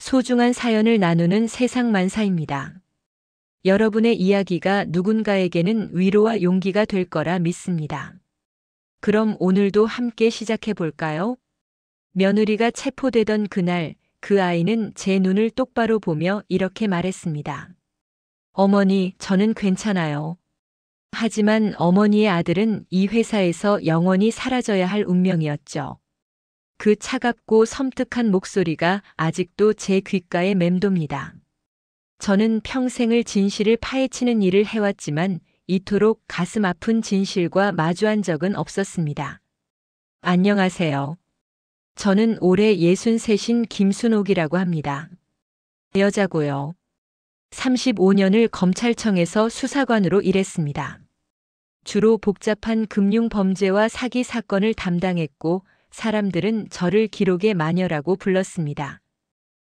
소중한 사연을 나누는 세상만사입니다. 여러분의 이야기가 누군가에게는 위로와 용기가 될 거라 믿습니다. 그럼 오늘도 함께 시작해 볼까요? 며느리가 체포되던 그날, 그 아이는 제 눈을 똑바로 보며 이렇게 말했습니다. 어머니, 저는 괜찮아요. 하지만 어머니의 아들은 이 회사에서 영원히 사라져야 할 운명이었죠. 그 차갑고 섬뜩한 목소리가 아직도 제 귓가에 맴돕니다. 저는 평생을 진실을 파헤치는 일을 해왔지만 이토록 가슴 아픈 진실과 마주한 적은 없었습니다. 안녕하세요. 저는 올해 63인 김순옥이라고 합니다. 여자고요. 35년을 검찰청에서 수사관으로 일했습니다. 주로 복잡한 금융 범죄와 사기 사건을 담당했고 사람들은 저를 기록의 마녀라고 불렀습니다.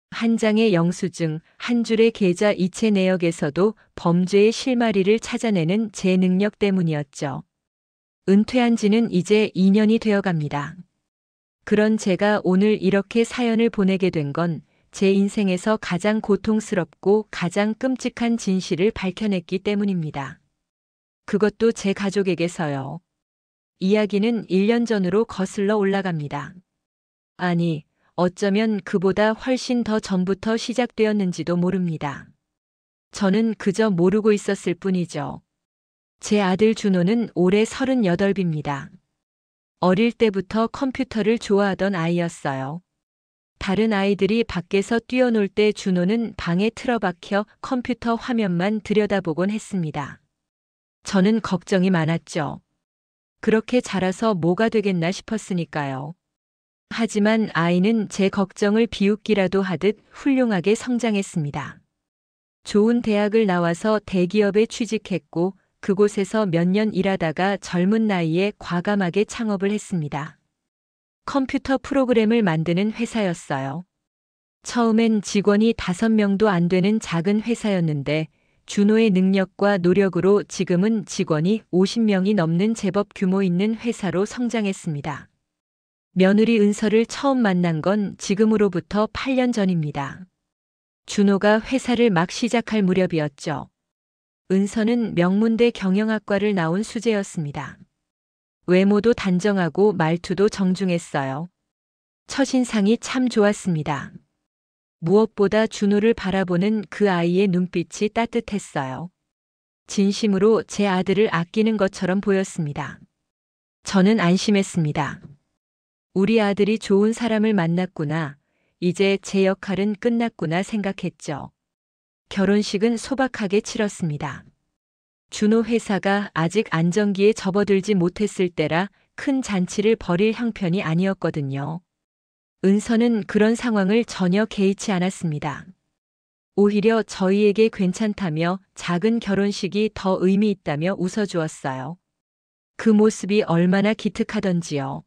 한 장의 영수증, 한 줄의 계좌 이체 내역에서도 범죄의 실마리를 찾아내는 제 능력 때문이었죠. 은퇴한 지는 이제 2년이 되어 갑니다. 그런 제가 오늘 이렇게 사연을 보내게 된 건 제 인생에서 가장 고통스럽고 가장 끔찍한 진실을 밝혀냈기 때문입니다. 그것도 제 가족에게서요. 이야기는 1년 전으로 거슬러 올라갑니다. 아니, 어쩌면 그보다 훨씬 더 전부터 시작되었는지도 모릅니다. 저는 그저 모르고 있었을 뿐이죠. 제 아들 준호는 올해 38입니다. 어릴 때부터 컴퓨터를 좋아하던 아이였어요. 다른 아이들이 밖에서 뛰어놀 때 준호는 방에 틀어박혀 컴퓨터 화면만 들여다보곤 했습니다. 저는 걱정이 많았죠. 그렇게 자라서 뭐가 되겠나 싶었으니까요. 하지만 아이는 제 걱정을 비웃기라도 하듯 훌륭하게 성장했습니다. 좋은 대학을 나와서 대기업에 취직했고 그곳에서 몇 년 일하다가 젊은 나이에 과감하게 창업을 했습니다. 컴퓨터 프로그램을 만드는 회사였어요. 처음엔 직원이 5명도 안 되는 작은 회사였는데 준호의 능력과 노력으로 지금은 직원이 50명이 넘는 제법 규모 있는 회사로 성장했습니다. 며느리 은서를 처음 만난 건 지금으로부터 8년 전입니다. 준호가 회사를 막 시작할 무렵이었죠. 은서는 명문대 경영학과를 나온 수재였습니다. 외모도 단정하고 말투도 정중했어요. 첫인상이 참 좋았습니다. 무엇보다 준호를 바라보는 그 아이의 눈빛이 따뜻했어요. 진심으로 제 아들을 아끼는 것처럼 보였습니다. 저는 안심했습니다. 우리 아들이 좋은 사람을 만났구나. 이제 제 역할은 끝났구나 생각했죠. 결혼식은 소박하게 치렀습니다. 준호 회사가 아직 안정기에 접어들지 못했을 때라 큰 잔치를 벌일 형편이 아니었거든요. 은서는 그런 상황을 전혀 개의치 않았습니다. 오히려 저희에게 괜찮다며 작은 결혼식이 더 의미 있다며 웃어주었어요. 그 모습이 얼마나 기특하던지요.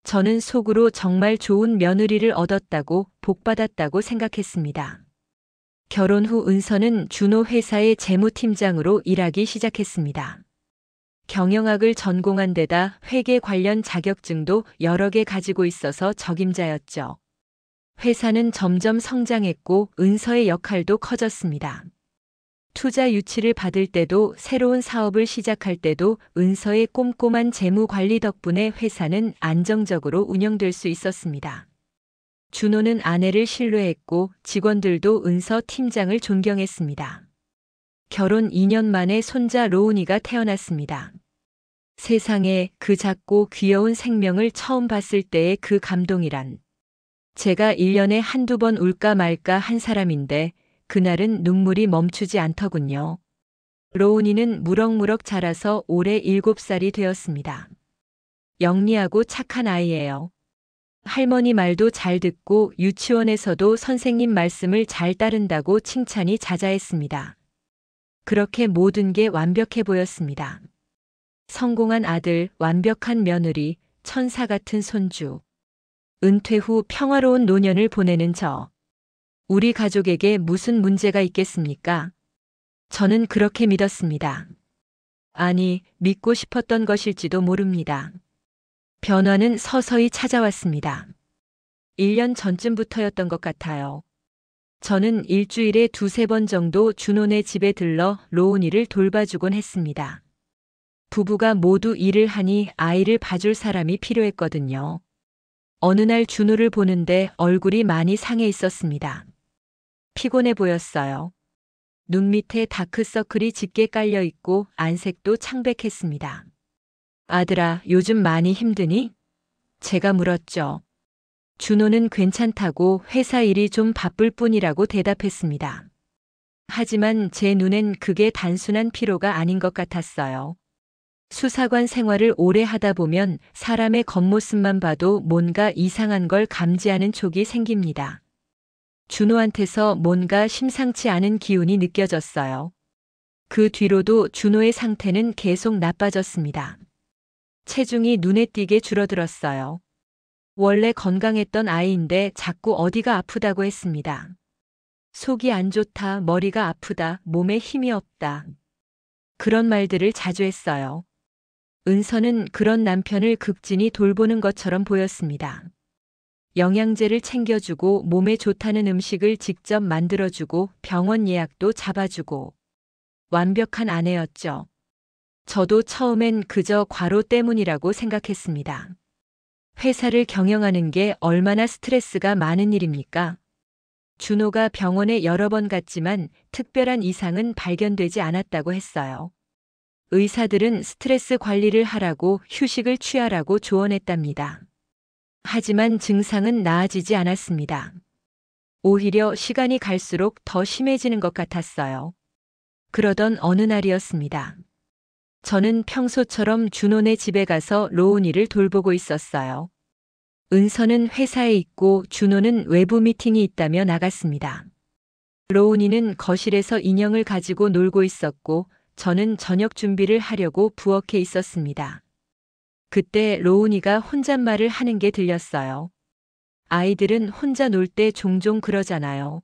저는 속으로 정말 좋은 며느리를 얻었다고 복받았다고 생각했습니다. 결혼 후 은서는 준호 회사의 재무팀장으로 일하기 시작했습니다. 경영학을 전공한 데다 회계 관련 자격증도 여러 개 가지고 있어서 적임자였죠. 회사는 점점 성장했고 은서의 역할도 커졌습니다. 투자 유치를 받을 때도 새로운 사업을 시작할 때도 은서의 꼼꼼한 재무 관리 덕분에 회사는 안정적으로 운영될 수 있었습니다. 준호는 아내를 신뢰했고 직원들도 은서 팀장을 존경했습니다. 결혼 2년 만에 손자 로운이가 태어났습니다. 세상에 그 작고 귀여운 생명을 처음 봤을 때의 그 감동이란. 제가 1년에 한두 번 울까 말까 한 사람인데 그날은 눈물이 멈추지 않더군요. 로운이는 무럭무럭 자라서 올해 7살이 되었습니다. 영리하고 착한 아이예요. 할머니 말도 잘 듣고 유치원에서도 선생님 말씀을 잘 따른다고 칭찬이 자자했습니다. 그렇게 모든 게 완벽해 보였습니다. 성공한 아들, 완벽한 며느리, 천사 같은 손주. 은퇴 후 평화로운 노년을 보내는 저. 우리 가족에게 무슨 문제가 있겠습니까? 저는 그렇게 믿었습니다. 아니, 믿고 싶었던 것일지도 모릅니다. 변화는 서서히 찾아왔습니다. 1년 전쯤부터였던 것 같아요. 저는 일주일에 두세 번 정도 준호네 집에 들러 로운이를 돌봐주곤 했습니다. 부부가 모두 일을 하니 아이를 봐줄 사람이 필요했거든요. 어느 날 준호를 보는데 얼굴이 많이 상해 있었습니다. 피곤해 보였어요. 눈 밑에 다크서클이 짙게 깔려 있고 안색도 창백했습니다. 아들아, 요즘 많이 힘드니? 제가 물었죠. 준호는 괜찮다고 회사 일이 좀 바쁠 뿐이라고 대답했습니다. 하지만 제 눈엔 그게 단순한 피로가 아닌 것 같았어요. 수사관 생활을 오래 하다 보면 사람의 겉모습만 봐도 뭔가 이상한 걸 감지하는 촉이 생깁니다. 준호한테서 뭔가 심상치 않은 기운이 느껴졌어요. 그 뒤로도 준호의 상태는 계속 나빠졌습니다. 체중이 눈에 띄게 줄어들었어요. 원래 건강했던 아이인데 자꾸 어디가 아프다고 했습니다. 속이 안 좋다, 머리가 아프다, 몸에 힘이 없다. 그런 말들을 자주 했어요. 은서는 그런 남편을 극진히 돌보는 것처럼 보였습니다. 영양제를 챙겨주고 몸에 좋다는 음식을 직접 만들어주고 병원 예약도 잡아주고 완벽한 아내였죠. 저도 처음엔 그저 과로 때문이라고 생각했습니다. 회사를 경영하는 게 얼마나 스트레스가 많은 일입니까? 준호가 병원에 여러 번 갔지만 특별한 이상은 발견되지 않았다고 했어요. 의사들은 스트레스 관리를 하라고 휴식을 취하라고 조언했답니다. 하지만 증상은 나아지지 않았습니다. 오히려 시간이 갈수록 더 심해지는 것 같았어요. 그러던 어느 날이었습니다. 저는 평소처럼 준호네 집에 가서 로운이를 돌보고 있었어요. 은서는 회사에 있고 준호는 외부 미팅이 있다며 나갔습니다. 로운이는 거실에서 인형을 가지고 놀고 있었고 저는 저녁 준비를 하려고 부엌에 있었습니다. 그때 로운이가 혼잣말을 하는 게 들렸어요. 아이들은 혼자 놀 때 종종 그러잖아요.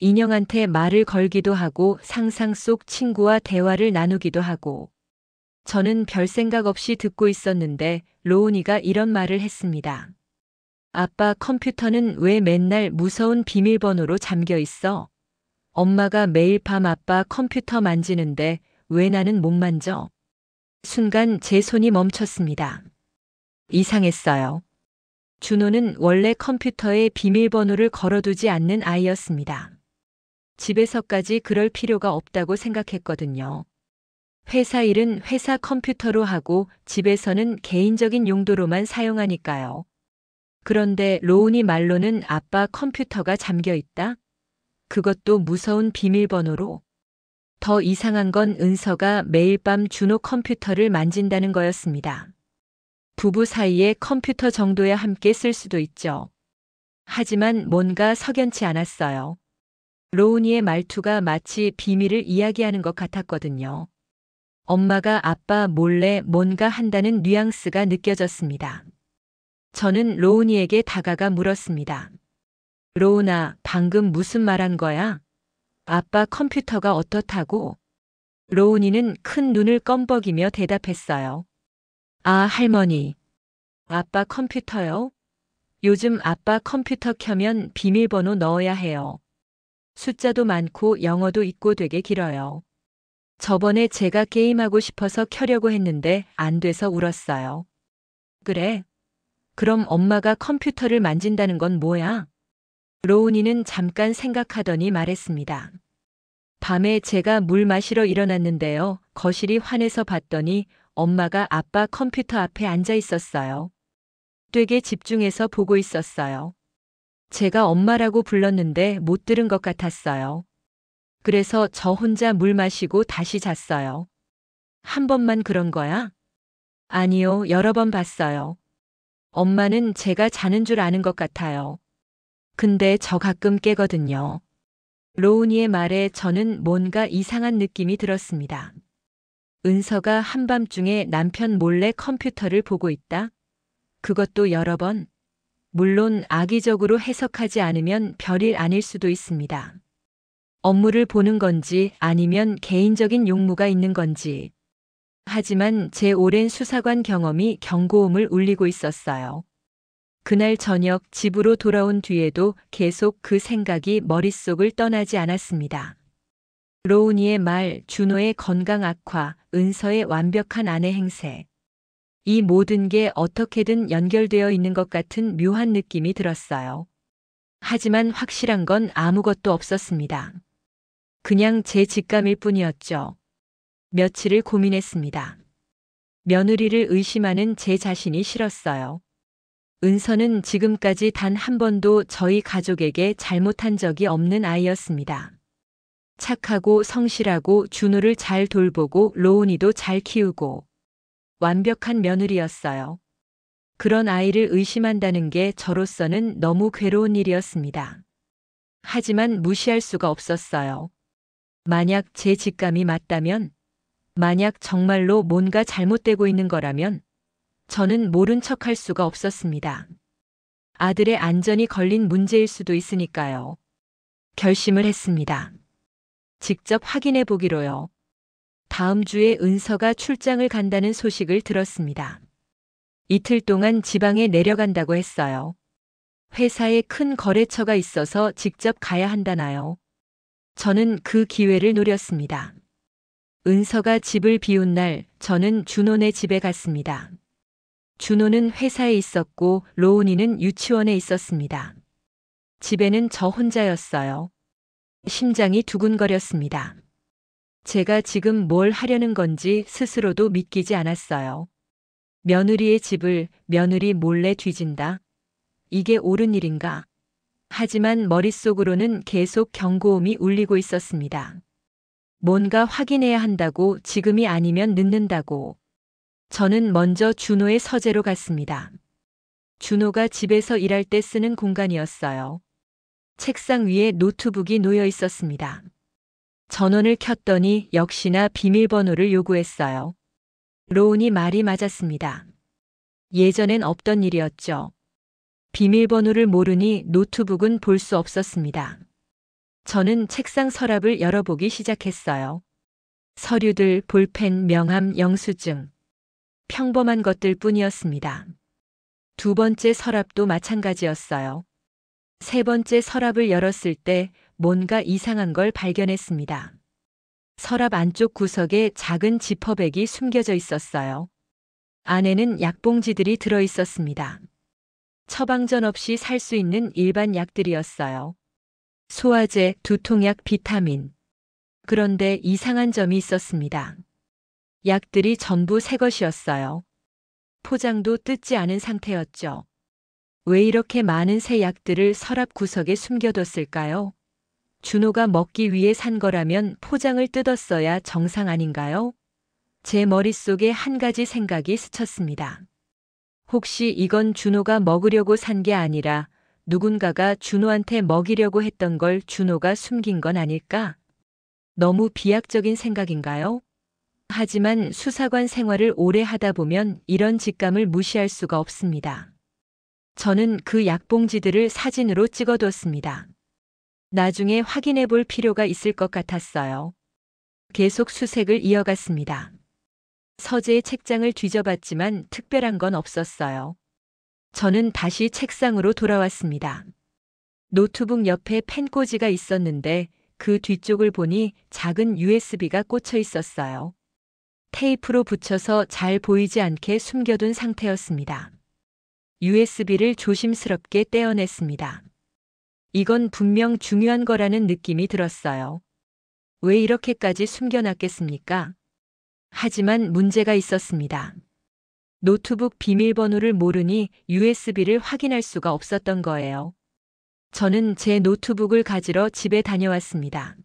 인형한테 말을 걸기도 하고 상상 속 친구와 대화를 나누기도 하고. 저는 별 생각 없이 듣고 있었는데 로운이가 이런 말을 했습니다. 아빠 컴퓨터는 왜 맨날 무서운 비밀번호로 잠겨 있어? 엄마가 매일 밤 아빠 컴퓨터 만지는데 왜 나는 못 만져? 순간 제 손이 멈췄습니다. 이상했어요. 준호는 원래 컴퓨터에 비밀번호를 걸어두지 않는 아이였습니다. 집에서까지 그럴 필요가 없다고 생각했거든요. 회사 일은 회사 컴퓨터로 하고 집에서는 개인적인 용도로만 사용하니까요. 그런데 로운이 말로는 아빠 컴퓨터가 잠겨 있다? 그것도 무서운 비밀번호로. 더 이상한 건 은서가 매일 밤 준호 컴퓨터를 만진다는 거였습니다. 부부 사이에 컴퓨터 정도야 함께 쓸 수도 있죠. 하지만 뭔가 석연치 않았어요. 로운이의 말투가 마치 비밀을 이야기하는 것 같았거든요. 엄마가 아빠 몰래 뭔가 한다는 뉘앙스가 느껴졌습니다. 저는 로운이에게 다가가 물었습니다. 로운아, 방금 무슨 말 한 거야? 아빠 컴퓨터가 어떻다고? 로운이는 큰 눈을 껌벅이며 대답했어요. 아, 할머니. 아빠 컴퓨터요? 요즘 아빠 컴퓨터 켜면 비밀번호 넣어야 해요. 숫자도 많고 영어도 있고 되게 길어요. 저번에 제가 게임하고 싶어서 켜려고 했는데 안 돼서 울었어요. 그래? 그럼 엄마가 컴퓨터를 만진다는 건 뭐야? 로운이는 잠깐 생각하더니 말했습니다. 밤에 제가 물 마시러 일어났는데요. 거실이 환해서 봤더니 엄마가 아빠 컴퓨터 앞에 앉아 있었어요. 되게 집중해서 보고 있었어요. 제가 엄마라고 불렀는데 못 들은 것 같았어요. 그래서 저 혼자 물 마시고 다시 잤어요. 한 번만 그런 거야? 아니요, 여러 번 봤어요. 엄마는 제가 자는 줄 아는 것 같아요. 근데 저 가끔 깨거든요. 로운이의 말에 저는 뭔가 이상한 느낌이 들었습니다. 은서가 한밤중에 남편 몰래 컴퓨터를 보고 있다? 그것도 여러 번? 물론 악의적으로 해석하지 않으면 별일 아닐 수도 있습니다. 업무를 보는 건지 아니면 개인적인 용무가 있는 건지. 하지만 제 오랜 수사관 경험이 경고음을 울리고 있었어요. 그날 저녁 집으로 돌아온 뒤에도 계속 그 생각이 머릿속을 떠나지 않았습니다. 로운이의 말, 준호의 건강 악화, 은서의 완벽한 아내 행세. 이 모든 게 어떻게든 연결되어 있는 것 같은 묘한 느낌이 들었어요. 하지만 확실한 건 아무것도 없었습니다. 그냥 제 직감일 뿐이었죠. 며칠을 고민했습니다. 며느리를 의심하는 제 자신이 싫었어요. 은서는 지금까지 단 한 번도 저희 가족에게 잘못한 적이 없는 아이였습니다. 착하고 성실하고 준호를 잘 돌보고 로운이도 잘 키우고 완벽한 며느리였어요. 그런 아이를 의심한다는 게 저로서는 너무 괴로운 일이었습니다. 하지만 무시할 수가 없었어요. 만약 제 직감이 맞다면, 만약 정말로 뭔가 잘못되고 있는 거라면 저는 모른 척할 수가 없었습니다. 아들의 안전이 걸린 문제일 수도 있으니까요. 결심을 했습니다. 직접 확인해 보기로요. 다음 주에 은서가 출장을 간다는 소식을 들었습니다. 이틀 동안 지방에 내려간다고 했어요. 회사에 큰 거래처가 있어서 직접 가야 한다나요. 저는 그 기회를 노렸습니다. 은서가 집을 비운 날 저는 준호네 집에 갔습니다. 준호는 회사에 있었고 로운이는 유치원에 있었습니다. 집에는 저 혼자였어요. 심장이 두근거렸습니다. 제가 지금 뭘 하려는 건지 스스로도 믿기지 않았어요. 며느리의 집을 며느리 몰래 뒤진다? 이게 옳은 일인가? 하지만 머릿속으로는 계속 경고음이 울리고 있었습니다. 뭔가 확인해야 한다고, 지금이 아니면 늦는다고. 저는 먼저 준호의 서재로 갔습니다. 준호가 집에서 일할 때 쓰는 공간이었어요. 책상 위에 노트북이 놓여 있었습니다. 전원을 켰더니 역시나 비밀번호를 요구했어요. 로운이 말이 맞았습니다. 예전엔 없던 일이었죠. 비밀번호를 모르니 노트북은 볼 수 없었습니다. 저는 책상 서랍을 열어보기 시작했어요. 서류들, 볼펜, 명함, 영수증. 평범한 것들 뿐이었습니다. 두 번째 서랍도 마찬가지였어요. 세 번째 서랍을 열었을 때 뭔가 이상한 걸 발견했습니다. 서랍 안쪽 구석에 작은 지퍼백이 숨겨져 있었어요. 안에는 약봉지들이 들어 있었습니다. 처방전 없이 살 수 있는 일반 약들이었어요. 소화제, 두통약, 비타민. 그런데 이상한 점이 있었습니다. 약들이 전부 새 것이었어요. 포장도 뜯지 않은 상태였죠. 왜 이렇게 많은 새 약들을 서랍 구석에 숨겨뒀을까요? 준호가 먹기 위해 산 거라면 포장을 뜯었어야 정상 아닌가요? 제 머릿속에 한 가지 생각이 스쳤습니다. 혹시 이건 준호가 먹으려고 산 게 아니라 누군가가 준호한테 먹이려고 했던 걸 준호가 숨긴 건 아닐까? 너무 비약적인 생각인가요? 하지만 수사관 생활을 오래 하다 보면 이런 직감을 무시할 수가 없습니다. 저는 그 약봉지들을 사진으로 찍어뒀습니다. 나중에 확인해 볼 필요가 있을 것 같았어요. 계속 수색을 이어갔습니다. 서재의 책장을 뒤져봤지만 특별한 건 없었어요. 저는 다시 책상으로 돌아왔습니다. 노트북 옆에 펜꽂이가 있었는데 그 뒤쪽을 보니 작은 USB가 꽂혀 있었어요. 테이프로 붙여서 잘 보이지 않게 숨겨둔 상태였습니다. USB를 조심스럽게 떼어냈습니다. 이건 분명 중요한 거라는 느낌이 들었어요. 왜 이렇게까지 숨겨놨겠습니까? 하지만 문제가 있었습니다. 노트북 비밀번호를 모르니 USB를 확인할 수가 없었던 거예요. 저는 제 노트북을 가지러 집에 다녀왔습니다.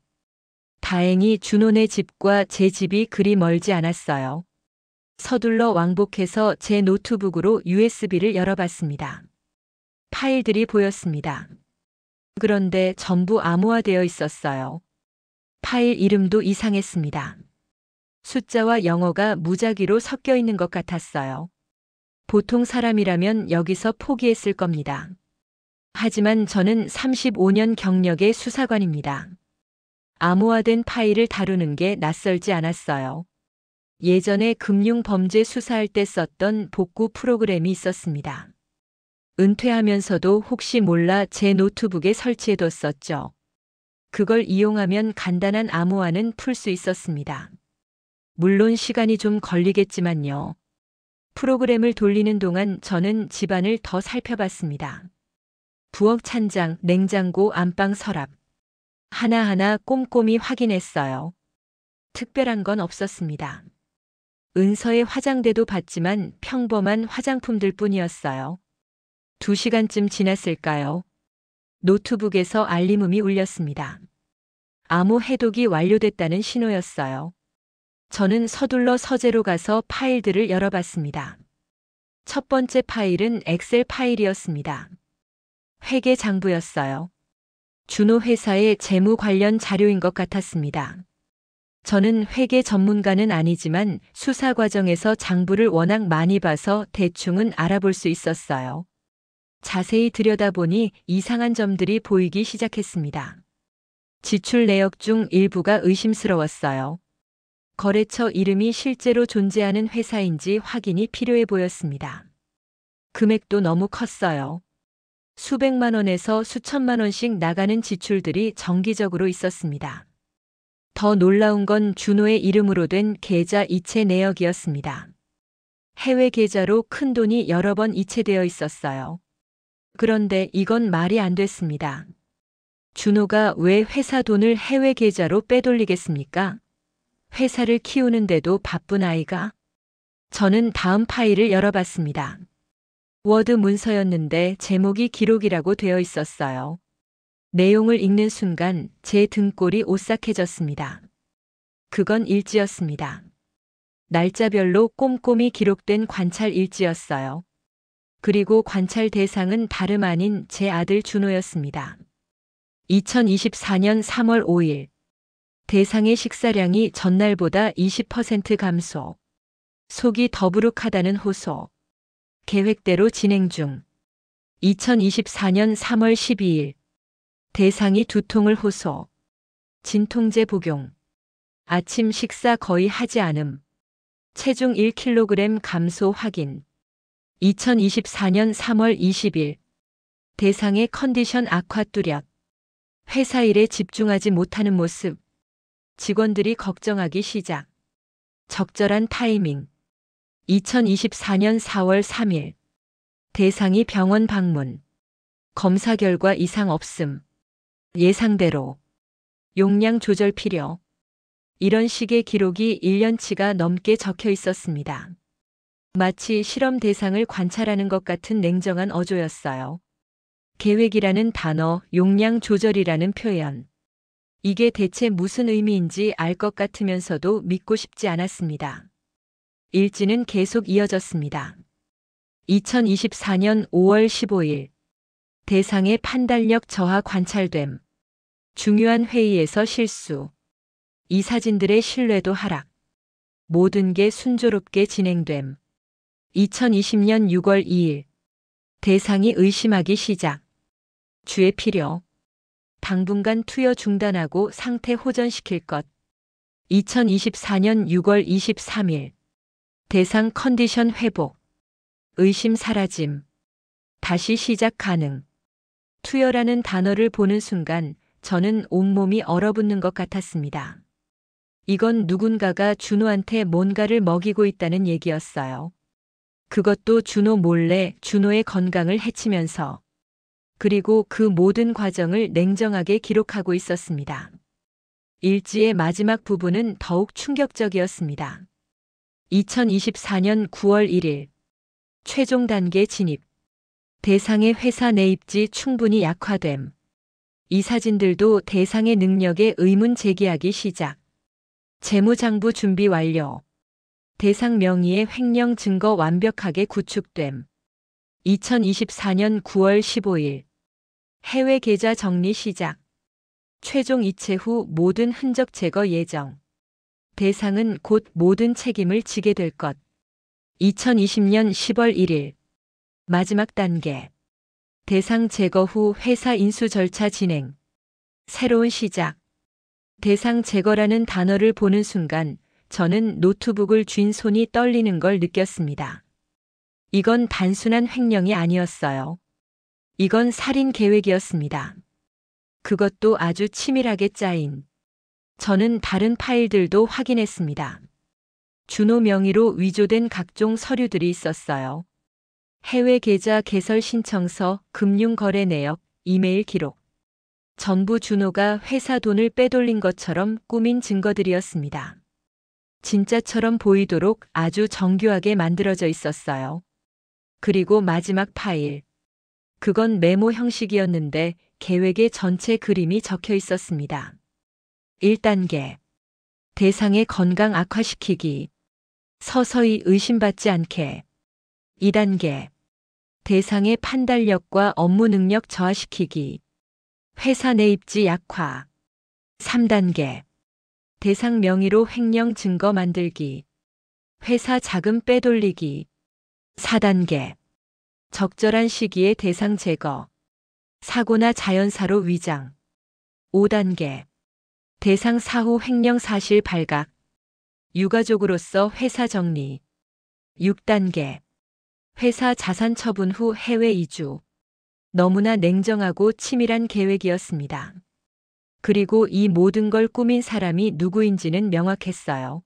다행히 준호네 집과 제 집이 그리 멀지 않았어요. 서둘러 왕복해서 제 노트북으로 USB를 열어봤습니다. 파일들이 보였습니다. 그런데 전부 암호화되어 있었어요. 파일 이름도 이상했습니다. 숫자와 영어가 무작위로 섞여 있는 것 같았어요. 보통 사람이라면 여기서 포기했을 겁니다. 하지만 저는 35년 경력의 수사관입니다. 암호화된 파일을 다루는 게 낯설지 않았어요. 예전에 금융범죄 수사할 때 썼던 복구 프로그램이 있었습니다. 은퇴하면서도 혹시 몰라 제 노트북에 설치해뒀었죠. 그걸 이용하면 간단한 암호화는 풀 수 있었습니다. 물론 시간이 좀 걸리겠지만요. 프로그램을 돌리는 동안 저는 집안을 더 살펴봤습니다. 부엌 찬장, 냉장고, 안방 서랍. 하나하나 꼼꼼히 확인했어요. 특별한 건 없었습니다. 은서의 화장대도 봤지만 평범한 화장품들 뿐이었어요. 2시간쯤 지났을까요? 노트북에서 알림음이 울렸습니다. 암호 해독이 완료됐다는 신호였어요. 저는 서둘러 서재로 가서 파일들을 열어봤습니다. 첫 번째 파일은 엑셀 파일이었습니다. 회계 장부였어요. 준호 회사의 재무 관련 자료인 것 같았습니다. 저는 회계 전문가는 아니지만 수사 과정에서 장부를 워낙 많이 봐서 대충은 알아볼 수 있었어요. 자세히 들여다보니 이상한 점들이 보이기 시작했습니다. 지출 내역 중 일부가 의심스러웠어요. 거래처 이름이 실제로 존재하는 회사인지 확인이 필요해 보였습니다. 금액도 너무 컸어요. 수백만 원에서 수천만 원씩 나가는 지출들이 정기적으로 있었습니다. 더 놀라운 건 준호의 이름으로 된 계좌 이체 내역이었습니다. 해외 계좌로 큰 돈이 여러 번 이체되어 있었어요. 그런데 이건 말이 안 됐습니다. 준호가 왜 회사 돈을 해외 계좌로 빼돌리겠습니까? 회사를 키우는데도 바쁜 아이가? 저는 다음 파일을 열어봤습니다. 워드 문서였는데 제목이 기록이라고 되어 있었어요. 내용을 읽는 순간 제 등골이 오싹해졌습니다. 그건 일지였습니다. 날짜별로 꼼꼼히 기록된 관찰 일지였어요. 그리고 관찰 대상은 다름 아닌 제 아들 준호였습니다. 2024년 3월 5일. 대상의 식사량이 전날보다 20% 감소. 속이 더부룩하다는 호소. 계획대로 진행 중. 2024년 3월 12일. 대상이 두통을 호소. 진통제 복용. 아침 식사 거의 하지 않음. 체중 1kg 감소 확인. 2024년 3월 20일. 대상의 컨디션 악화 뚜렷. 회사 일에 집중하지 못하는 모습. 직원들이 걱정하기 시작. 적절한 타이밍. 2024년 4월 3일. 대상이 병원 방문. 검사 결과 이상 없음. 예상대로. 용량 조절 필요. 이런 식의 기록이 1년치가 넘게 적혀 있었습니다. 마치 실험 대상을 관찰하는 것 같은 냉정한 어조였어요. 계획이라는 단어, 용량 조절이라는 표현. 이게 대체 무슨 의미인지 알 것 같으면서도 믿고 싶지 않았습니다. 일지는 계속 이어졌습니다. 2024년 5월 15일. 대상의 판단력 저하 관찰됨. 중요한 회의에서 실수. 이 사진들의 신뢰도 하락. 모든 게 순조롭게 진행됨. 2020년 6월 2일. 대상이 의심하기 시작. 주의 필요. 당분간 투여 중단하고 상태 호전시킬 것. 2024년 6월 23일. 대상 컨디션 회복. 의심 사라짐. 다시 시작 가능. 투여라는 단어를 보는 순간 저는 온몸이 얼어붙는 것 같았습니다. 이건 누군가가 준호한테 뭔가를 먹이고 있다는 얘기였어요. 그것도 준호 몰래 준호의 건강을 해치면서. 그리고 그 모든 과정을 냉정하게 기록하고 있었습니다. 일지의 마지막 부분은 더욱 충격적이었습니다. 2024년 9월 1일. 최종 단계 진입. 대상의 회사 내입지 충분히 약화됨. 이 사진들도 대상의 능력에 의문 제기하기 시작. 재무장부 준비 완료. 대상 명의의 횡령 증거 완벽하게 구축됨. 2024년 9월 15일. 해외 계좌 정리 시작. 최종 이체 후 모든 흔적 제거 예정. 대상은 곧 모든 책임을 지게 될 것. 2020년 10월 1일. 마지막 단계. 대상 제거 후 회사 인수 절차 진행. 새로운 시작. 대상 제거라는 단어를 보는 순간 저는 노트북을 쥔 손이 떨리는 걸 느꼈습니다. 이건 단순한 횡령이 아니었어요. 이건 살인 계획이었습니다. 그것도 아주 치밀하게 짜인. 저는 다른 파일들도 확인했습니다. 준호 명의로 위조된 각종 서류들이 있었어요. 해외 계좌 개설 신청서, 금융거래 내역, 이메일 기록. 전부 준호가 회사 돈을 빼돌린 것처럼 꾸민 증거들이었습니다. 진짜처럼 보이도록 아주 정교하게 만들어져 있었어요. 그리고 마지막 파일. 그건 메모 형식이었는데 계획의 전체 그림이 적혀 있었습니다. 1단계. 대상의 건강 악화시키기. 서서히 의심받지 않게. 2단계. 대상의 판단력과 업무 능력 저하시키기. 회사 내 입지 약화. 3단계. 대상 명의로 횡령 증거 만들기. 회사 자금 빼돌리기. 4단계. 적절한 시기에 대상 제거. 사고나 자연사로 위장. 5단계. 대상 사후 횡령 사실 발각. 유가족으로서 회사 정리. 6단계. 회사 자산 처분 후 해외 이주. 너무나 냉정하고 치밀한 계획이었습니다. 그리고 이 모든 걸 꾸민 사람이 누구인지는 명확했어요.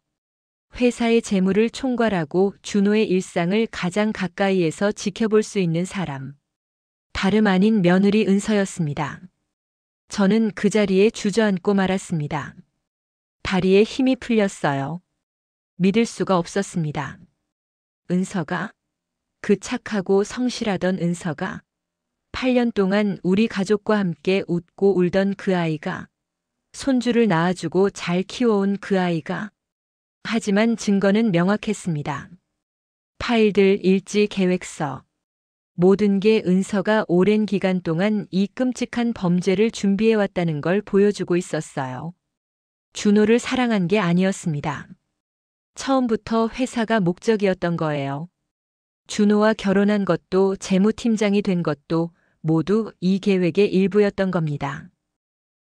회사의 재물을 총괄하고 준호의 일상을 가장 가까이에서 지켜볼 수 있는 사람. 다름 아닌 며느리 은서였습니다. 저는 그 자리에 주저앉고 말았습니다. 다리에 힘이 풀렸어요. 믿을 수가 없었습니다. 은서가? 그 착하고 성실하던 은서가? 8년 동안 우리 가족과 함께 웃고 울던 그 아이가? 손주를 낳아주고 잘 키워온 그 아이가? 하지만 증거는 명확했습니다. 파일들, 일지, 계획서. 모든 게 은서가 오랜 기간 동안 이 끔찍한 범죄를 준비해왔다는 걸 보여주고 있었어요. 준호를 사랑한 게 아니었습니다. 처음부터 회사가 목적이었던 거예요. 준호와 결혼한 것도 재무팀장이 된 것도 모두 이 계획의 일부였던 겁니다.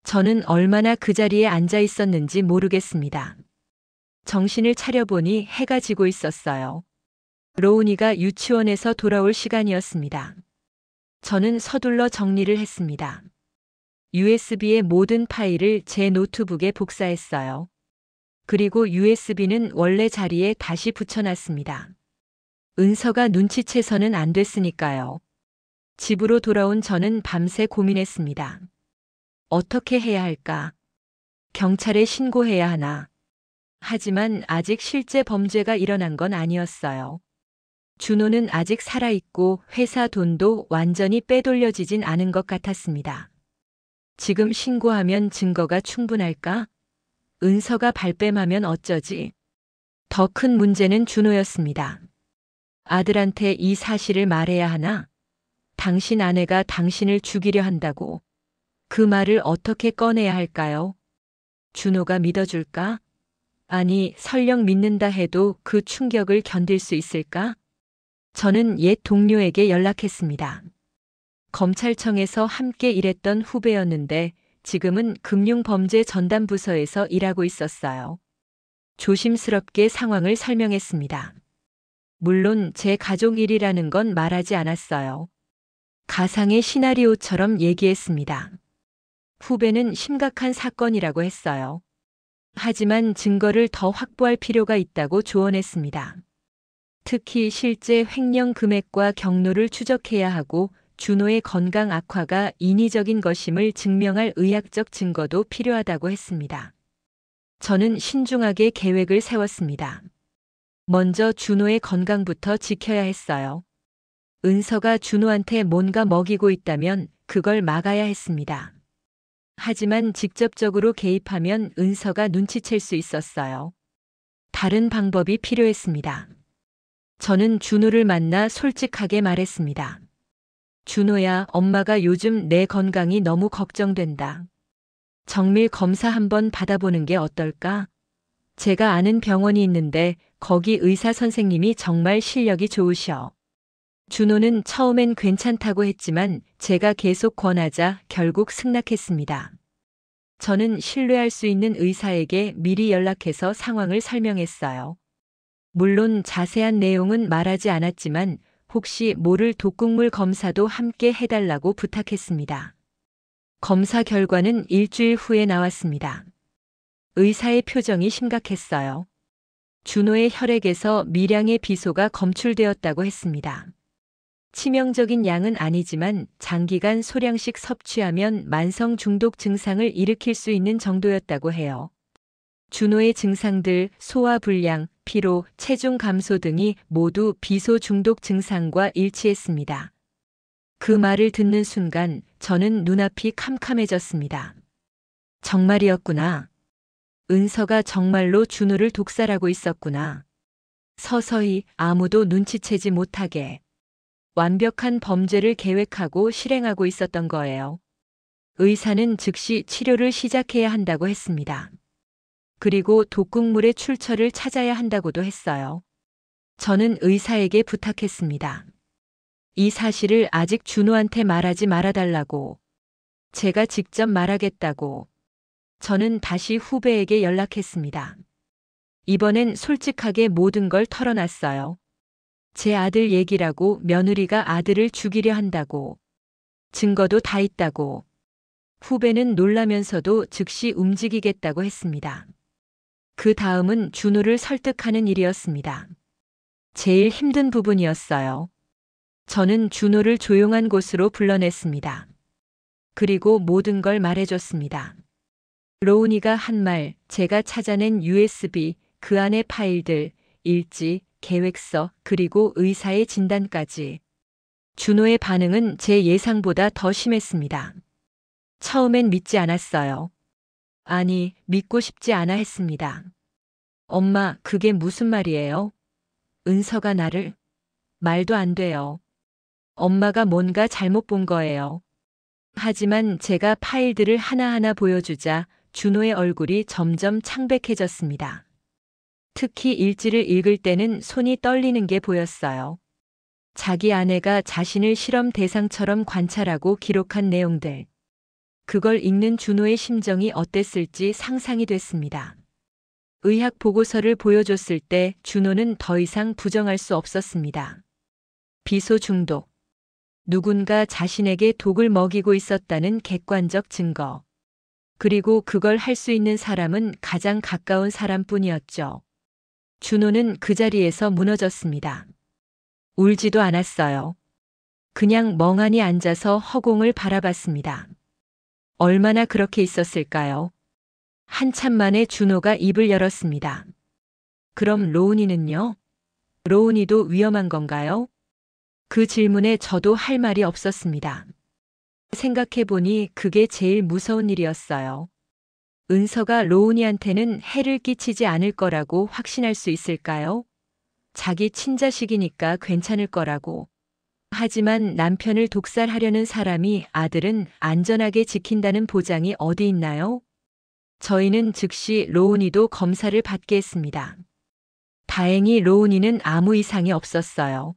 저는 얼마나 그 자리에 앉아 있었는지 모르겠습니다. 정신을 차려보니 해가 지고 있었어요. 로운이가 유치원에서 돌아올 시간이었습니다. 저는 서둘러 정리를 했습니다. USB의 모든 파일을 제 노트북에 복사했어요. 그리고 USB는 원래 자리에 다시 붙여놨습니다. 은서가 눈치채서는 안 됐으니까요. 집으로 돌아온 저는 밤새 고민했습니다. 어떻게 해야 할까? 경찰에 신고해야 하나? 하지만 아직 실제 범죄가 일어난 건 아니었어요. 준호는 아직 살아있고 회사 돈도 완전히 빼돌려지진 않은 것 같았습니다. 지금 신고하면 증거가 충분할까? 은서가 발뺌하면 어쩌지? 더 큰 문제는 준호였습니다. 아들한테 이 사실을 말해야 하나? 당신 아내가 당신을 죽이려 한다고. 그 말을 어떻게 꺼내야 할까요? 준호가 믿어줄까? 아니, 설령 믿는다 해도 그 충격을 견딜 수 있을까? 저는 옛 동료에게 연락했습니다. 검찰청에서 함께 일했던 후배였는데 지금은 금융범죄 전담부서에서 일하고 있었어요. 조심스럽게 상황을 설명했습니다. 물론 제 가족 일이라는 건 말하지 않았어요. 가상의 시나리오처럼 얘기했습니다. 후배는 심각한 사건이라고 했어요. 하지만 증거를 더 확보할 필요가 있다고 조언했습니다. 특히 실제 횡령 금액과 경로를 추적해야 하고 준호의 건강 악화가 인위적인 것임을 증명할 의학적 증거도 필요하다고 했습니다. 저는 신중하게 계획을 세웠습니다. 먼저 준호의 건강부터 지켜야 했어요. 은서가 준호한테 뭔가 먹이고 있다면 그걸 막아야 했습니다. 하지만 직접적으로 개입하면 은서가 눈치챌 수 있었어요. 다른 방법이 필요했습니다. 저는 준호를 만나 솔직하게 말했습니다. 준호야, 엄마가 요즘 내 건강이 너무 걱정된다. 정밀 검사 한번 받아보는 게 어떨까? 제가 아는 병원이 있는데 거기 의사 선생님이 정말 실력이 좋으셔. 준호는 처음엔 괜찮다고 했지만 제가 계속 권하자 결국 승낙했습니다. 저는 신뢰할 수 있는 의사에게 미리 연락해서 상황을 설명했어요. 물론 자세한 내용은 말하지 않았지만 혹시 모를 독극물 검사도 함께 해달라고 부탁했습니다. 검사 결과는 일주일 후에 나왔습니다. 의사의 표정이 심각했어요. 준호의 혈액에서 미량의 비소가 검출되었다고 했습니다. 치명적인 양은 아니지만 장기간 소량씩 섭취하면 만성 중독 증상을 일으킬 수 있는 정도였다고 해요. 준호의 증상들, 소화불량, 피로, 체중 감소 등이 모두 비소 중독 증상과 일치했습니다. 그 말을 듣는 순간 저는 눈앞이 캄캄해졌습니다. 정말이었구나. 은서가 정말로 준호를 독살하고 있었구나. 서서히 아무도 눈치채지 못하게 완벽한 범죄를 계획하고 실행하고 있었던 거예요. 의사는 즉시 치료를 시작해야 한다고 했습니다. 그리고 독극물의 출처를 찾아야 한다고도 했어요. 저는 의사에게 부탁했습니다. 이 사실을 아직 준호한테 말하지 말아달라고. 제가 직접 말하겠다고. 저는 다시 후배에게 연락했습니다. 이번엔 솔직하게 모든 걸 털어놨어요. 제 아들 얘기라고 며느리가 아들을 죽이려 한다고. 증거도 다 있다고. 후배는 놀라면서도 즉시 움직이겠다고 했습니다. 그 다음은 준호를 설득하는 일이었습니다. 제일 힘든 부분이었어요. 저는 준호를 조용한 곳으로 불러냈습니다. 그리고 모든 걸 말해줬습니다. 로운이가 한 말, 제가 찾아낸 USB, 그 안의 파일들, 일지, 계획서, 그리고 의사의 진단까지. 준호의 반응은 제 예상보다 더 심했습니다. 처음엔 믿지 않았어요. 아니, 믿고 싶지 않아 했습니다. 엄마, 그게 무슨 말이에요? 은서가 나를? 말도 안 돼요. 엄마가 뭔가 잘못 본 거예요. 하지만 제가 파일들을 하나하나 보여주자 준호의 얼굴이 점점 창백해졌습니다. 특히 일지를 읽을 때는 손이 떨리는 게 보였어요. 자기 아내가 자신을 실험 대상처럼 관찰하고 기록한 내용들. 그걸 읽는 준호의 심정이 어땠을지 상상이 됐습니다. 의학 보고서를 보여줬을 때 준호는 더 이상 부정할 수 없었습니다. 비소 중독. 누군가 자신에게 독을 먹이고 있었다는 객관적 증거. 그리고 그걸 할 수 있는 사람은 가장 가까운 사람뿐이었죠. 준호는 그 자리에서 무너졌습니다. 울지도 않았어요. 그냥 멍하니 앉아서 허공을 바라봤습니다. 얼마나 그렇게 있었을까요? 한참 만에 준호가 입을 열었습니다. 그럼 로운이는요? 로운이도 위험한 건가요? 그 질문에 저도 할 말이 없었습니다. 생각해보니 그게 제일 무서운 일이었어요. 은서가 로운이한테는 해를 끼치지 않을 거라고 확신할 수 있을까요? 자기 친자식이니까 괜찮을 거라고. 하지만 남편을 독살하려는 사람이 아들은 안전하게 지킨다는 보장이 어디 있나요? 저희는 즉시 로운이도 검사를 받게 했습니다. 다행히 로운이는 아무 이상이 없었어요.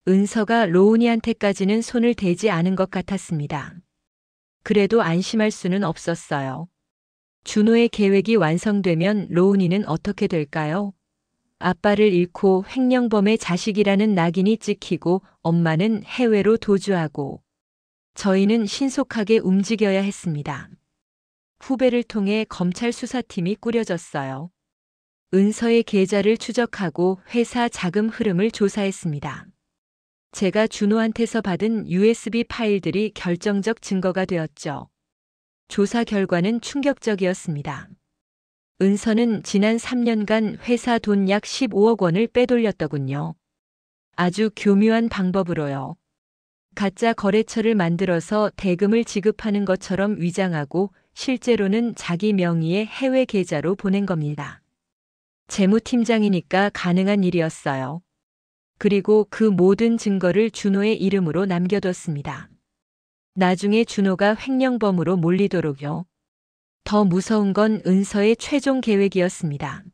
은서가 로운이한테까지는 손을 대지 않은 것 같았습니다. 그래도 안심할 수는 없었어요. 준호의 계획이 완성되면 로운이는 어떻게 될까요? 아빠를 잃고 횡령범의 자식이라는 낙인이 찍히고 엄마는 해외로 도주하고 저희는 신속하게 움직여야 했습니다. 후배를 통해 검찰 수사팀이 꾸려졌어요. 은서의 계좌를 추적하고 회사 자금 흐름을 조사했습니다. 제가 준호한테서 받은 USB 파일들이 결정적 증거가 되었죠. 조사 결과는 충격적이었습니다. 은서는 지난 3년간 회사 돈 약 15억 원을 빼돌렸더군요. 아주 교묘한 방법으로요. 가짜 거래처를 만들어서 대금을 지급하는 것처럼 위장하고 실제로는 자기 명의의 해외 계좌로 보낸 겁니다. 재무팀장이니까 가능한 일이었어요. 그리고 그 모든 증거를 준호의 이름으로 남겨뒀습니다. 나중에 준호가 횡령범으로 몰리도록요. 더 무서운 건 은서의 최종 계획이었습니다.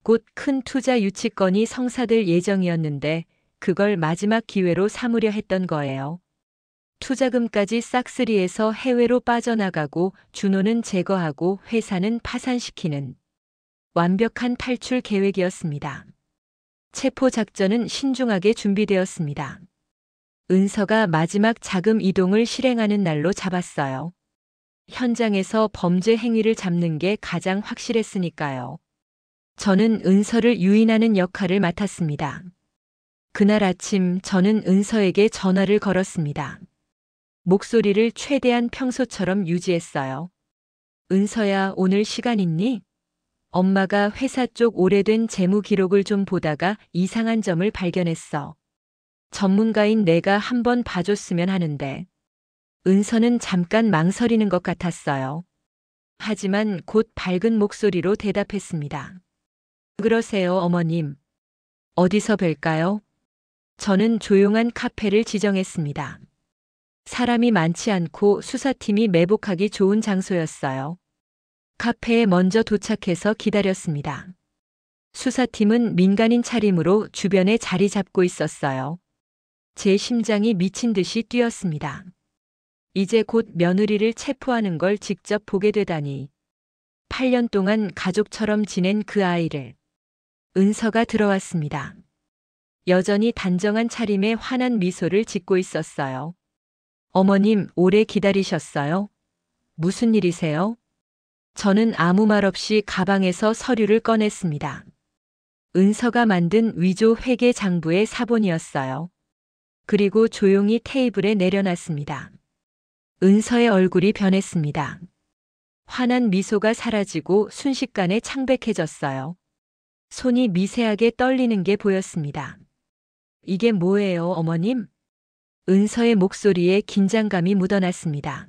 곧 큰 투자 유치건이 성사될 예정이었는데 그걸 마지막 기회로 삼으려 했던 거예요. 투자금까지 싹쓸이해서 해외로 빠져나가고 준호는 제거하고 회사는 파산시키는 완벽한 탈출 계획이었습니다. 체포 작전은 신중하게 준비되었습니다. 은서가 마지막 자금 이동을 실행하는 날로 잡았어요. 현장에서 범죄 행위를 잡는 게 가장 확실했으니까요. 저는 은서를 유인하는 역할을 맡았습니다. 그날 아침 저는 은서에게 전화를 걸었습니다. 목소리를 최대한 평소처럼 유지했어요. 은서야, 오늘 시간 있니? 엄마가 회사 쪽 오래된 재무 기록을 좀 보다가 이상한 점을 발견했어. 전문가인 내가 한번 봐줬으면 하는데. 은서는 잠깐 망설이는 것 같았어요. 하지만 곧 밝은 목소리로 대답했습니다. 그러세요, 어머님. 어디서 뵐까요? 저는 조용한 카페를 지정했습니다. 사람이 많지 않고 수사팀이 매복하기 좋은 장소였어요. 카페에 먼저 도착해서 기다렸습니다. 수사팀은 민간인 차림으로 주변에 자리 잡고 있었어요. 제 심장이 미친 듯이 뛰었습니다. 이제 곧 며느리를 체포하는 걸 직접 보게 되다니. 8년 동안 가족처럼 지낸 그 아이를. 은서가 들어왔습니다. 여전히 단정한 차림에 환한 미소를 짓고 있었어요. 어머님, 오래 기다리셨어요? 무슨 일이세요? 저는 아무 말 없이 가방에서 서류를 꺼냈습니다. 은서가 만든 위조 회계 장부의 사본이었어요. 그리고 조용히 테이블에 내려놨습니다. 은서의 얼굴이 변했습니다. 환한 미소가 사라지고 순식간에 창백해졌어요. 손이 미세하게 떨리는 게 보였습니다. 이게 뭐예요, 어머님? 은서의 목소리에 긴장감이 묻어났습니다.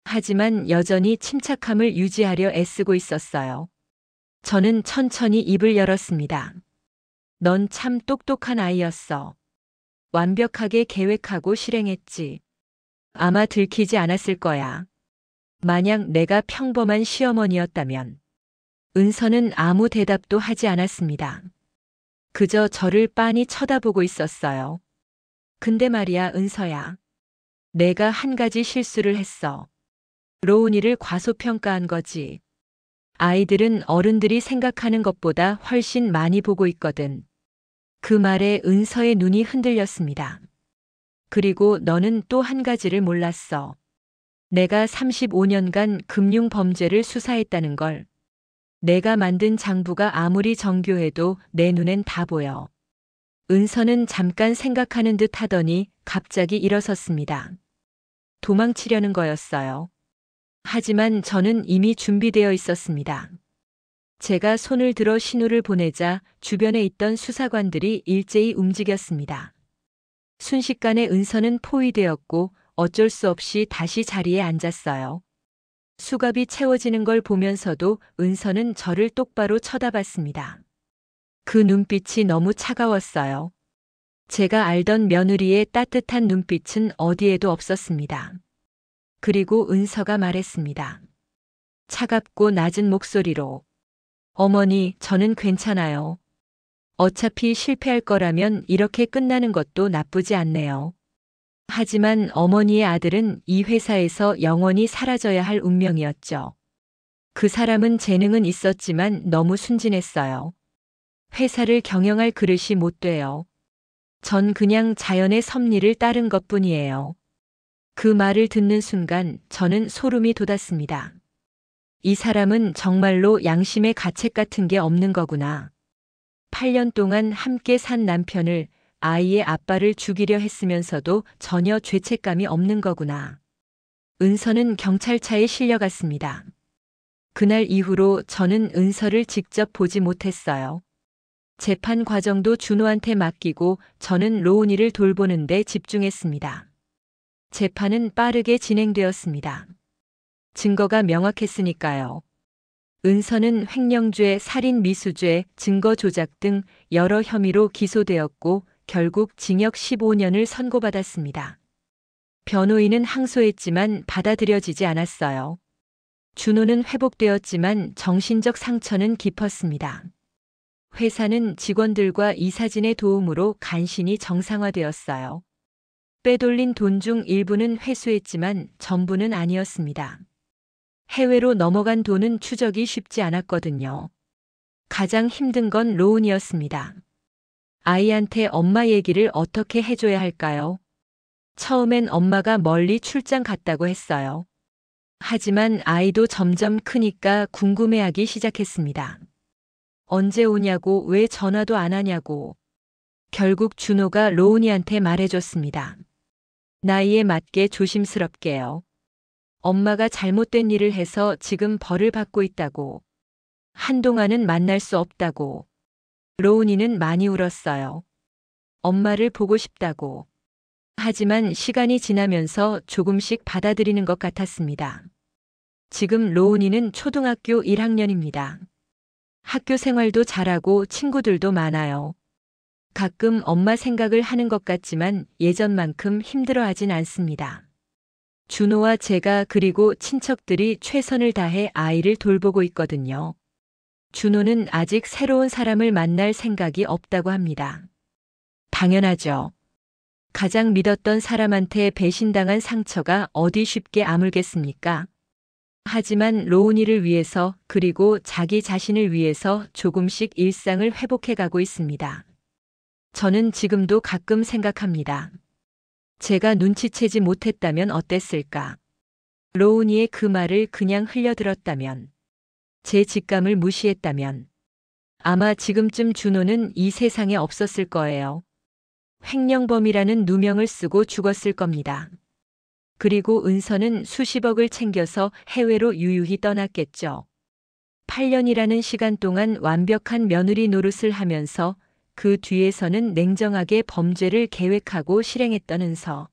하지만 여전히 침착함을 유지하려 애쓰고 있었어요. 저는 천천히 입을 열었습니다. 넌 참 똑똑한 아이였어. 완벽하게 계획하고 실행했지. 아마 들키지 않았을 거야. 만약 내가 평범한 시어머니였다면. 은서는 아무 대답도 하지 않았습니다. 그저 저를 빤히 쳐다보고 있었어요. 근데 말이야, 은서야. 내가 한 가지 실수를 했어. 로운이를 과소평가한 거지. 아이들은 어른들이 생각하는 것보다 훨씬 많이 보고 있거든. 그 말에 은서의 눈이 흔들렸습니다. 그리고 너는 또 한 가지를 몰랐어. 내가 35년간 금융 범죄를 수사했다는 걸. 내가 만든 장부가 아무리 정교해도 내 눈엔 다 보여. 은서는 잠깐 생각하는 듯 하더니 갑자기 일어섰습니다. 도망치려는 거였어요. 하지만 저는 이미 준비되어 있었습니다. 제가 손을 들어 신호를 보내자 주변에 있던 수사관들이 일제히 움직였습니다. 순식간에 은서는 포위되었고 어쩔 수 없이 다시 자리에 앉았어요. 수갑이 채워지는 걸 보면서도 은서는 저를 똑바로 쳐다봤습니다. 그 눈빛이 너무 차가웠어요. 제가 알던 며느리의 따뜻한 눈빛은 어디에도 없었습니다. 그리고 은서가 말했습니다. 차갑고 낮은 목소리로. 어머니, 저는 괜찮아요. 어차피 실패할 거라면 이렇게 끝나는 것도 나쁘지 않네요. 하지만 어머니의 아들은 이 회사에서 영원히 사라져야 할 운명이었죠. 그 사람은 재능은 있었지만 너무 순진했어요. 회사를 경영할 그릇이 못 돼요. 전 그냥 자연의 섭리를 따른 것뿐이에요. 그 말을 듣는 순간 저는 소름이 돋았습니다. 이 사람은 정말로 양심의 가책 같은 게 없는 거구나. 8년 동안 함께 산 남편을, 아이의 아빠를 죽이려 했으면서도 전혀 죄책감이 없는 거구나. 은서는 경찰차에 실려갔습니다. 그날 이후로 저는 은서를 직접 보지 못했어요. 재판 과정도 준호한테 맡기고 저는 로운이를 돌보는 데 집중했습니다. 재판은 빠르게 진행되었습니다. 증거가 명확했으니까요. 은서는 횡령죄, 살인 미수죄, 증거 조작 등 여러 혐의로 기소되었고 결국 징역 15년을 선고받았습니다. 변호인은 항소했지만 받아들여지지 않았어요. 준호는 회복되었지만 정신적 상처는 깊었습니다. 회사는 직원들과 이사진의 도움으로 간신히 정상화되었어요. 빼돌린 돈 중 일부는 회수했지만 전부는 아니었습니다. 해외로 넘어간 돈은 추적이 쉽지 않았거든요. 가장 힘든 건 로운이었습니다. 아이한테 엄마 얘기를 어떻게 해줘야 할까요? 처음엔 엄마가 멀리 출장 갔다고 했어요. 하지만 아이도 점점 크니까 궁금해하기 시작했습니다. 언제 오냐고, 왜 전화도 안 하냐고. 결국 준호가 로운이한테 말해줬습니다. 나이에 맞게 조심스럽게요. 엄마가 잘못된 일을 해서 지금 벌을 받고 있다고. 한동안은 만날 수 없다고. 로운이는 많이 울었어요. 엄마를 보고 싶다고. 하지만 시간이 지나면서 조금씩 받아들이는 것 같았습니다. 지금 로운이는 초등학교 1학년입니다. 학교 생활도 잘하고 친구들도 많아요. 가끔 엄마 생각을 하는 것 같지만 예전만큼 힘들어하진 않습니다. 준호와 제가 그리고 친척들이 최선을 다해 아이를 돌보고 있거든요. 준호는 아직 새로운 사람을 만날 생각이 없다고 합니다. 당연하죠. 가장 믿었던 사람한테 배신당한 상처가 어디 쉽게 아물겠습니까? 하지만 로운이를 위해서 그리고 자기 자신을 위해서 조금씩 일상을 회복해가고 있습니다. 저는 지금도 가끔 생각합니다. 제가 눈치채지 못했다면 어땠을까? 로운이의 그 말을 그냥 흘려들었다면, 제 직감을 무시했다면, 아마 지금쯤 준호는 이 세상에 없었을 거예요. 횡령범이라는 누명을 쓰고 죽었을 겁니다. 그리고 은서는 수십억을 챙겨서 해외로 유유히 떠났겠죠. 8년이라는 시간 동안 완벽한 며느리 노릇을 하면서 그 뒤에서는 냉정하게 범죄를 계획하고 실행했던 은서.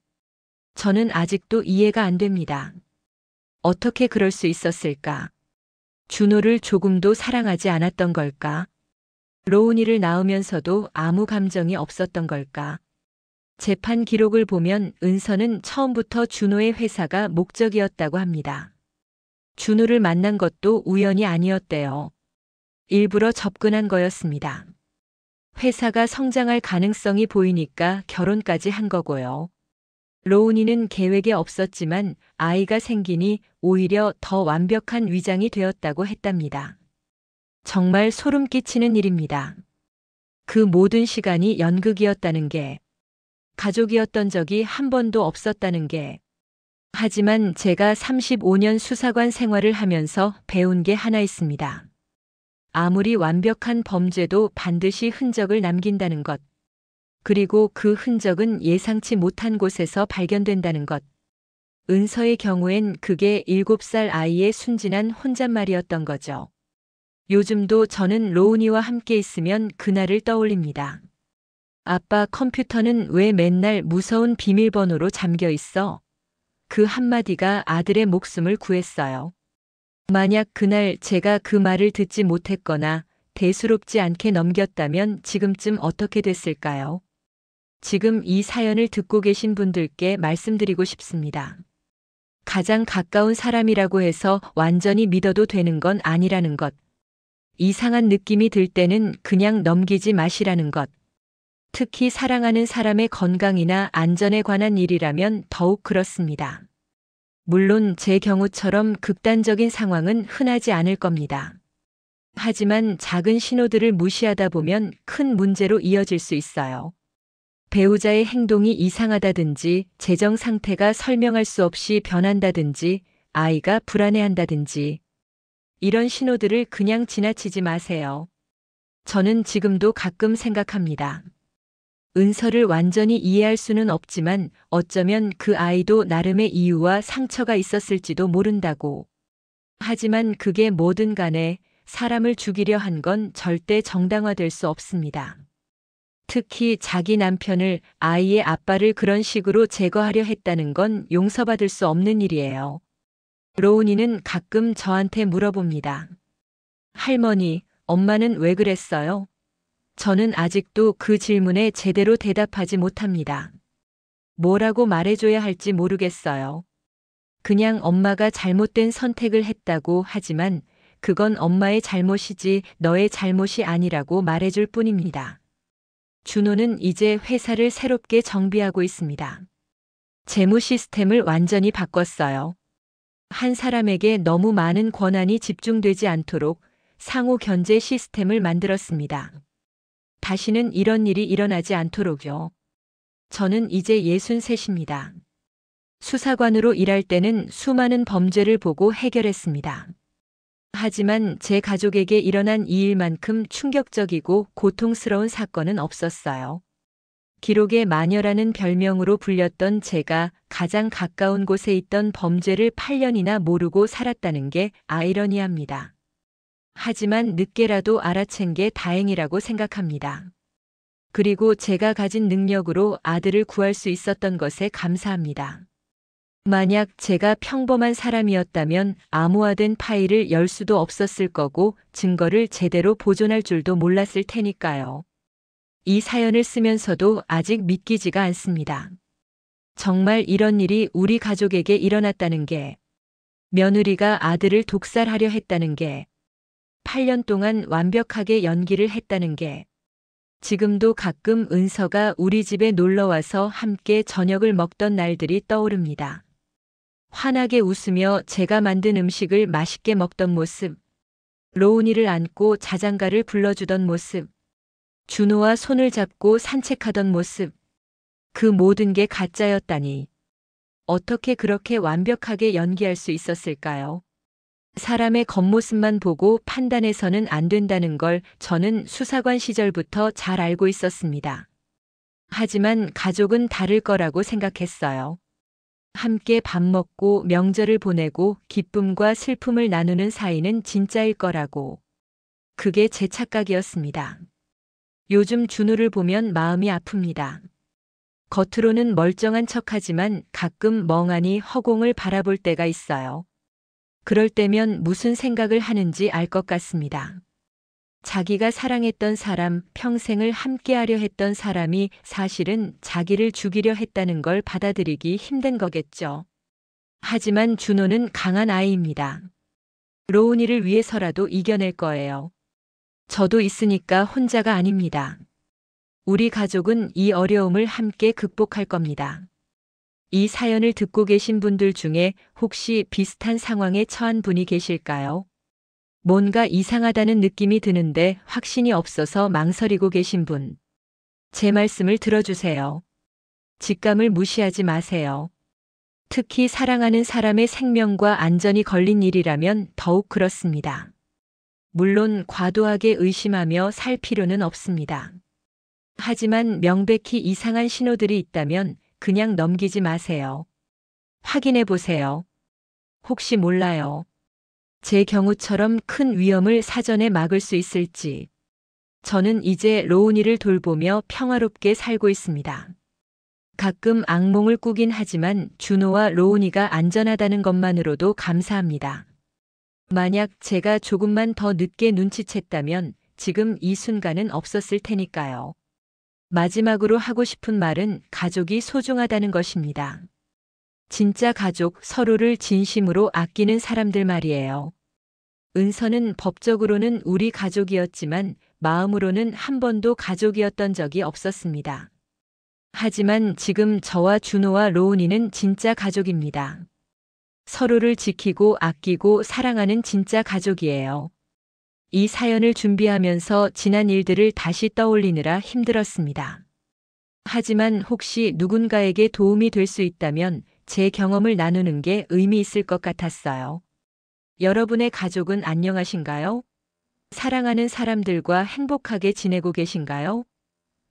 저는 아직도 이해가 안 됩니다. 어떻게 그럴 수 있었을까? 준호를 조금도 사랑하지 않았던 걸까? 로운이를 낳으면서도 아무 감정이 없었던 걸까? 재판 기록을 보면 은서는 처음부터 준호의 회사가 목적이었다고 합니다. 준호를 만난 것도 우연이 아니었대요. 일부러 접근한 거였습니다. 회사가 성장할 가능성이 보이니까 결혼까지 한 거고요. 로운이는 계획에 없었지만 아이가 생기니 오히려 더 완벽한 위장이 되었다고 했답니다. 정말 소름 끼치는 일입니다. 그 모든 시간이 연극이었다는 게, 가족이었던 적이 한 번도 없었다는 게. 하지만 제가 35년 수사관 생활을 하면서 배운 게 하나 있습니다. 아무리 완벽한 범죄도 반드시 흔적을 남긴다는 것. 그리고 그 흔적은 예상치 못한 곳에서 발견된다는 것. 은서의 경우엔 그게 7살 아이의 순진한 혼잣말이었던 거죠. 요즘도 저는 로운이와 함께 있으면 그날을 떠올립니다. 아빠, 컴퓨터는 왜 맨날 무서운 비밀번호로 잠겨 있어? 그 한마디가 아들의 목숨을 구했어요. 만약 그날 제가 그 말을 듣지 못했거나 대수롭지 않게 넘겼다면 지금쯤 어떻게 됐을까요? 지금 이 사연을 듣고 계신 분들께 말씀드리고 싶습니다. 가장 가까운 사람이라고 해서 완전히 믿어도 되는 건 아니라는 것. 이상한 느낌이 들 때는 그냥 넘기지 마시라는 것. 특히 사랑하는 사람의 건강이나 안전에 관한 일이라면 더욱 그렇습니다. 물론 제 경우처럼 극단적인 상황은 흔하지 않을 겁니다. 하지만 작은 신호들을 무시하다 보면 큰 문제로 이어질 수 있어요. 배우자의 행동이 이상하다든지, 재정 상태가 설명할 수 없이 변한다든지, 아이가 불안해한다든지, 이런 신호들을 그냥 지나치지 마세요. 저는 지금도 가끔 생각합니다. 은서를 완전히 이해할 수는 없지만 어쩌면 그 아이도 나름의 이유와 상처가 있었을지도 모른다고. 하지만 그게 뭐든 간에 사람을 죽이려 한 건 절대 정당화될 수 없습니다. 특히 자기 남편을, 아이의 아빠를 그런 식으로 제거하려 했다는 건 용서받을 수 없는 일이에요. 로운이는 가끔 저한테 물어봅니다. 할머니, 엄마는 왜 그랬어요? 저는 아직도 그 질문에 제대로 대답하지 못합니다. 뭐라고 말해줘야 할지 모르겠어요. 그냥 엄마가 잘못된 선택을 했다고 하지만 그건 엄마의 잘못이지 너의 잘못이 아니라고 말해줄 뿐입니다. 준호는 이제 회사를 새롭게 정비하고 있습니다. 재무 시스템을 완전히 바꿨어요. 한 사람에게 너무 많은 권한이 집중되지 않도록 상호 견제 시스템을 만들었습니다. 다시는 이런 일이 일어나지 않도록요. 저는 이제 63입니다. 수사관으로 일할 때는 수많은 범죄를 보고 해결했습니다. 하지만 제 가족에게 일어난 이 일만큼 충격적이고 고통스러운 사건은 없었어요. 기록의 마녀라는 별명으로 불렸던 제가 가장 가까운 곳에 있던 범죄를 8년이나 모르고 살았다는 게 아이러니합니다. 하지만 늦게라도 알아챈 게 다행이라고 생각합니다. 그리고 제가 가진 능력으로 아들을 구할 수 있었던 것에 감사합니다. 만약 제가 평범한 사람이었다면 암호화된 파일을 열 수도 없었을 거고 증거를 제대로 보존할 줄도 몰랐을 테니까요. 이 사연을 쓰면서도 아직 믿기지가 않습니다. 정말 이런 일이 우리 가족에게 일어났다는 게, 며느리가 아들을 독살하려 했다는 게, 8년 동안 완벽하게 연기를 했다는 게, 지금도 가끔 은서가 우리 집에 놀러와서 함께 저녁을 먹던 날들이 떠오릅니다. 환하게 웃으며 제가 만든 음식을 맛있게 먹던 모습, 로운이를 안고 자장가를 불러주던 모습, 준호와 손을 잡고 산책하던 모습, 그 모든 게 가짜였다니. 어떻게 그렇게 완벽하게 연기할 수 있었을까요? 사람의 겉모습만 보고 판단해서는 안 된다는 걸 저는 수사관 시절부터 잘 알고 있었습니다. 하지만 가족은 다를 거라고 생각했어요. 함께 밥 먹고 명절을 보내고 기쁨과 슬픔을 나누는 사이는 진짜일 거라고. 그게 제 착각이었습니다. 요즘 준우를 보면 마음이 아픕니다. 겉으로는 멀쩡한 척하지만 가끔 멍하니 허공을 바라볼 때가 있어요. 그럴 때면 무슨 생각을 하는지 알 것 같습니다. 자기가 사랑했던 사람, 평생을 함께하려 했던 사람이 사실은 자기를 죽이려 했다는 걸 받아들이기 힘든 거겠죠. 하지만 준호는 강한 아이입니다. 로운이를 위해서라도 이겨낼 거예요. 저도 있으니까 혼자가 아닙니다. 우리 가족은 이 어려움을 함께 극복할 겁니다. 이 사연을 듣고 계신 분들 중에 혹시 비슷한 상황에 처한 분이 계실까요? 뭔가 이상하다는 느낌이 드는데 확신이 없어서 망설이고 계신 분. 제 말씀을 들어주세요. 직감을 무시하지 마세요. 특히 사랑하는 사람의 생명과 안전이 걸린 일이라면 더욱 그렇습니다. 물론 과도하게 의심하며 살 필요는 없습니다. 하지만 명백히 이상한 신호들이 있다면 그냥 넘기지 마세요. 확인해 보세요. 혹시 몰라요. 제 경우처럼 큰 위험을 사전에 막을 수 있을지. 저는 이제 로운이를 돌보며 평화롭게 살고 있습니다. 가끔 악몽을 꾸긴 하지만 준호와 로운이가 안전하다는 것만으로도 감사합니다. 만약 제가 조금만 더 늦게 눈치챘다면 지금 이 순간은 없었을 테니까요. 마지막으로 하고 싶은 말은 가족이 소중하다는 것입니다. 진짜 가족, 서로를 진심으로 아끼는 사람들 말이에요. 은서는 법적으로는 우리 가족이었지만 마음으로는 한 번도 가족이었던 적이 없었습니다. 하지만 지금 저와 준호와 로운이는 진짜 가족입니다. 서로를 지키고 아끼고 사랑하는 진짜 가족이에요. 이 사연을 준비하면서 지난 일들을 다시 떠올리느라 힘들었습니다. 하지만 혹시 누군가에게 도움이 될 수 있다면 제 경험을 나누는 게 의미 있을 것 같았어요. 여러분의 가족은 안녕하신가요? 사랑하는 사람들과 행복하게 지내고 계신가요?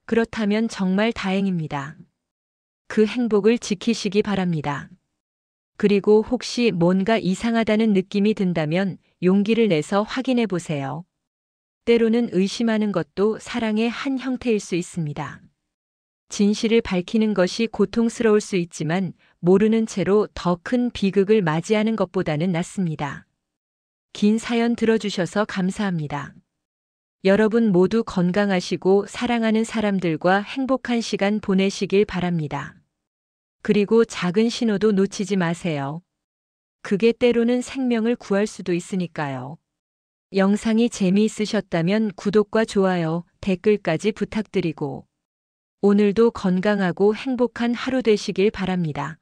그렇다면 정말 다행입니다. 그 행복을 지키시기 바랍니다. 그리고 혹시 뭔가 이상하다는 느낌이 든다면 용기를 내서 확인해 보세요. 때로는 의심하는 것도 사랑의 한 형태일 수 있습니다. 진실을 밝히는 것이 고통스러울 수 있지만 모르는 채로 더 큰 비극을 맞이하는 것보다는 낫습니다. 긴 사연 들어주셔서 감사합니다. 여러분 모두 건강하시고 사랑하는 사람들과 행복한 시간 보내시길 바랍니다. 그리고 작은 신호도 놓치지 마세요. 그게 때로는 생명을 구할 수도 있으니까요. 영상이 재미있으셨다면 구독과 좋아요, 댓글까지 부탁드리고 오늘도 건강하고 행복한 하루 되시길 바랍니다.